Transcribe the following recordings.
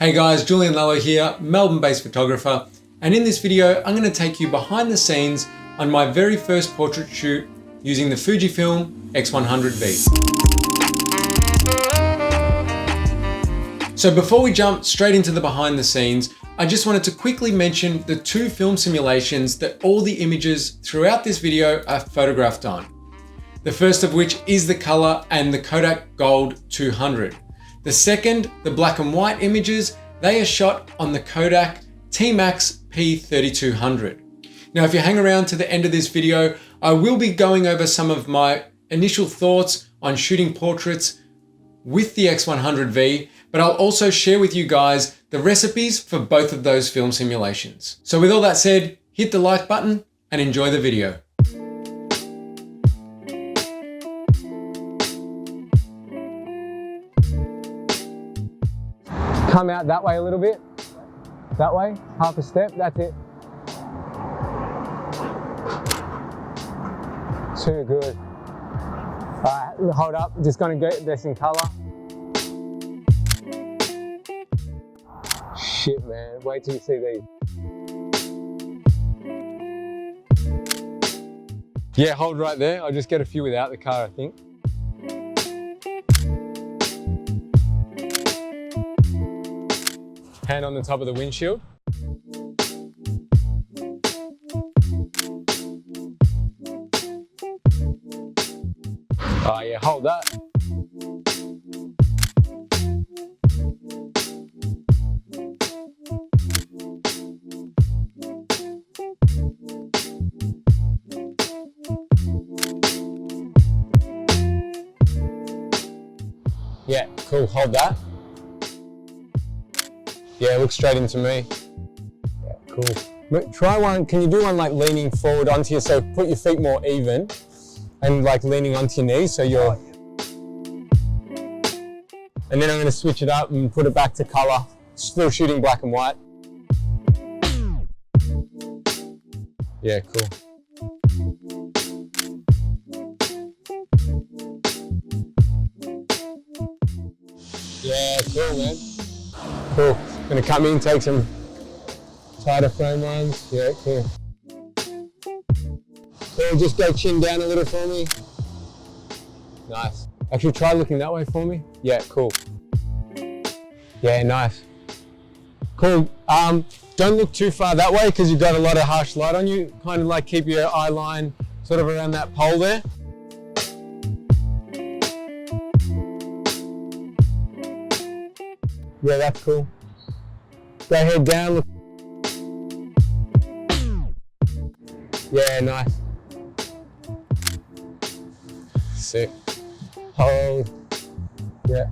Hey guys, Julian Lallo here, Melbourne-based photographer, and in this video I'm going to take you behind the scenes on my very first portrait shoot using the FujiFilm X100V. So before we jump straight into the behind the scenes, I just wanted to quickly mention the two film simulations that all the images throughout this video are photographed on. The first of which is the color and the Kodak Gold 200. The second, the black and white images, they are shot on the Kodak T-max P3200. Now, if you hang around to the end of this video, I will be going over some of my initial thoughts on shooting portraits with the X100V, but I'll also share with you guys the recipes for both of those film simulations. So with all that said, hit the like button and enjoy the video. Come out that way a little bit. That way, half a step, that's it. Too good. All right, hold up, just gonna get this in color. Shit, man, wait till you see these. Yeah, hold right there. I'll just get a few without the car, I think. Hand on the top of the windshield. Oh yeah, hold that. Yeah, cool, hold that. Yeah, look straight into me. Yeah, cool. Try one, can you do one like leaning forward onto yourself, put your feet more even and like leaning onto your knees so you're... And then I'm going to switch it up and put it back to color, still shooting black and white. Yeah, cool. Yeah, cool, man. Cool. Gonna come in, take some tighter frame ones. Yeah, cool. Cool, just go chin down a little for me. Nice. Actually, try looking that way for me. Yeah, cool. Yeah, nice. Cool. Don't look too far that way because you've got a lot of harsh light on you. Kind of like keep your eye line sort of around that pole there. Yeah, that's cool. Go head down. Look. Yeah, nice. Sick. Hold. Yeah.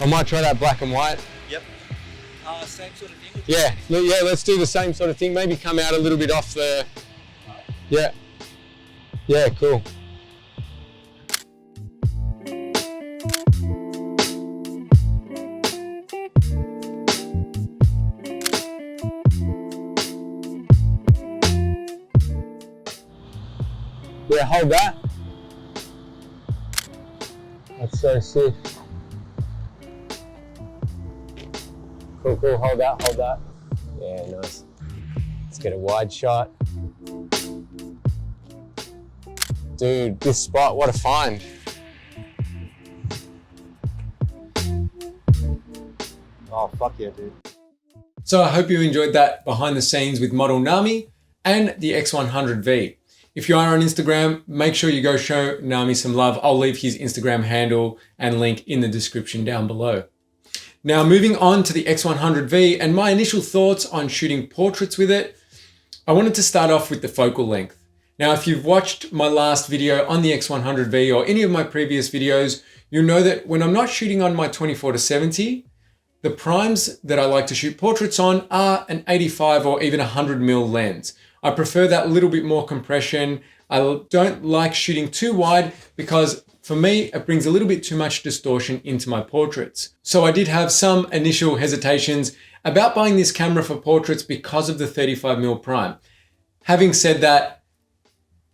I might try that black and white. Yep. Same sort of thing? Yeah, let's do the same sort of thing. Maybe come out a little bit off the... Yeah. Yeah, cool. Yeah, hold that. That's so sick. Cool, cool, hold that, hold that. Yeah, nice. Let's get a wide shot. Dude, this spot, what a find. Oh, fuck yeah, dude. So I hope you enjoyed that behind the scenes with model Nami and the X100V. If you are on Instagram, make sure you go show Nami some love. I'll leave his Instagram handle and link in the description down below. Now moving on to the X100V and my initial thoughts on shooting portraits with it, I wanted to start off with the focal length. Now if you've watched my last video on the X100V or any of my previous videos, you'll know that when I'm not shooting on my 24-70, the primes that I like to shoot portraits on are an 85 or even 100mm lens. I prefer that little bit more compression. I don't like shooting too wide because for me, it brings a little bit too much distortion into my portraits. So I did have some initial hesitations about buying this camera for portraits because of the 35mm prime. Having said that,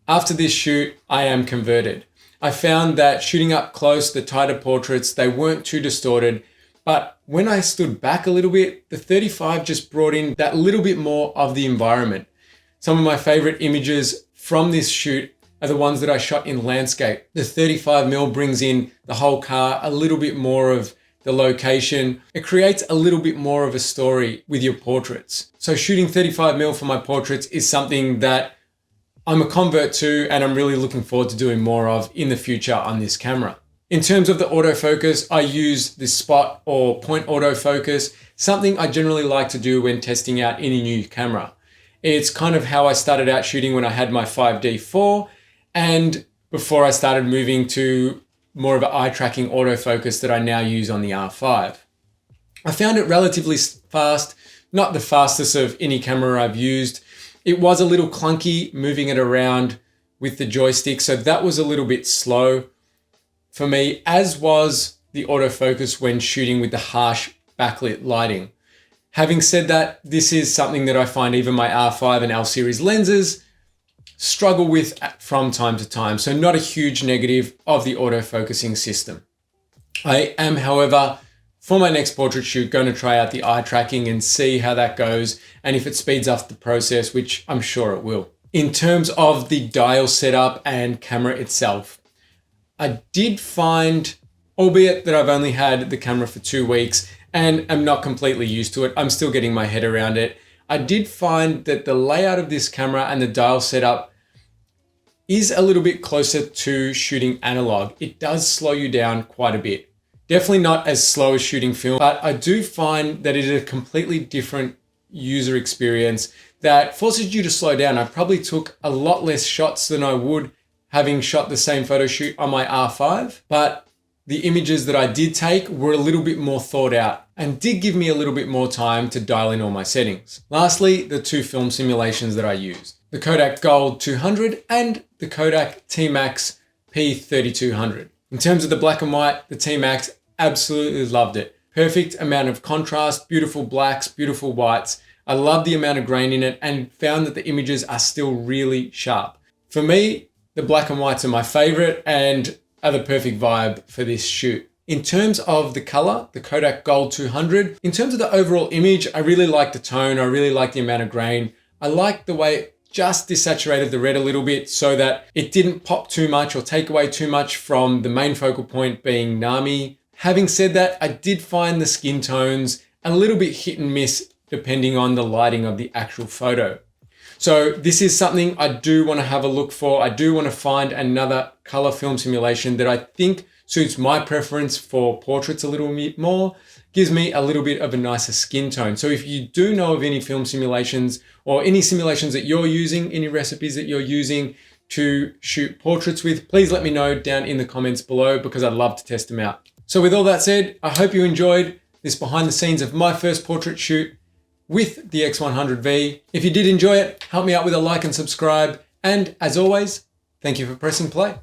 after this shoot, I am converted. I found that shooting up close, the tighter portraits, they weren't too distorted. But when I stood back a little bit, the 35 just brought in that little bit more of the environment. Some of my favorite images from this shoot are the ones that I shot in landscape. The 35mm brings in the whole car, a little bit more of the location. It creates a little bit more of a story with your portraits. So shooting 35mm for my portraits is something that I'm a convert to, and I'm really looking forward to doing more of in the future on this camera. In terms of the autofocus, I use the spot or point autofocus, something I generally like to do when testing out any new camera. It's kind of how I started out shooting when I had my 5D4 and before I started moving to more of an eye tracking autofocus that I now use on the R5. I found it relatively fast, not the fastest of any camera I've used. It was a little clunky moving it around with the joystick, so that was a little bit slow for me, as was the autofocus when shooting with the harsh backlit lighting. Having said that, this is something that I find even my R5 and L series lenses struggle with from time to time, so not a huge negative of the autofocusing system. I am, however, for my next portrait shoot, going to try out the eye tracking and see how that goes and if it speeds up the process, which I'm sure it will. In terms of the dial setup and camera itself, I did find, albeit that I've only had the camera for 2 weeks and am not completely used to it, I'm still getting my head around it. I did find that the layout of this camera and the dial setup is a little bit closer to shooting analog. It does slow you down quite a bit. Definitely not as slow as shooting film, but I do find that it is a completely different user experience that forces you to slow down. I probably took a lot less shots than I would having shot the same photo shoot on my R5, but the images that I did take were a little bit more thought out and did give me a little bit more time to dial in all my settings. Lastly, the 2 film simulations that I used, the Kodak Gold 200 and the Kodak T-max P3200. In terms of the black and white, the T-max, absolutely loved it. Perfect amount of contrast, beautiful blacks, beautiful whites. I love the amount of grain in it and found that the images are still really sharp. For me, the black and whites are my favorite and are the perfect vibe for this shoot. In terms of the color, the Kodak Gold 200, in terms of the overall image, I really like the tone. I really like the amount of grain. I like the way it just desaturated the red a little bit so that it didn't pop too much or take away too much from the main focal point being Nami. Having said that, I did find the skin tones a little bit hit and miss depending on the lighting of the actual photo. So this is something I do want to have a look for. I do want to find another color film simulation that I think suits my preference for portraits a little bit more, gives me a little bit of a nicer skin tone. So if you do know of any film simulations or any simulations that you're using, any recipes that you're using to shoot portraits with, please let me know down in the comments below because I'd love to test them out. So with all that said, I hope you enjoyed this behind the scenes of my first portrait shoot with the X100V. If you did enjoy it, help me out with a like and subscribe. And as always, thank you for pressing play.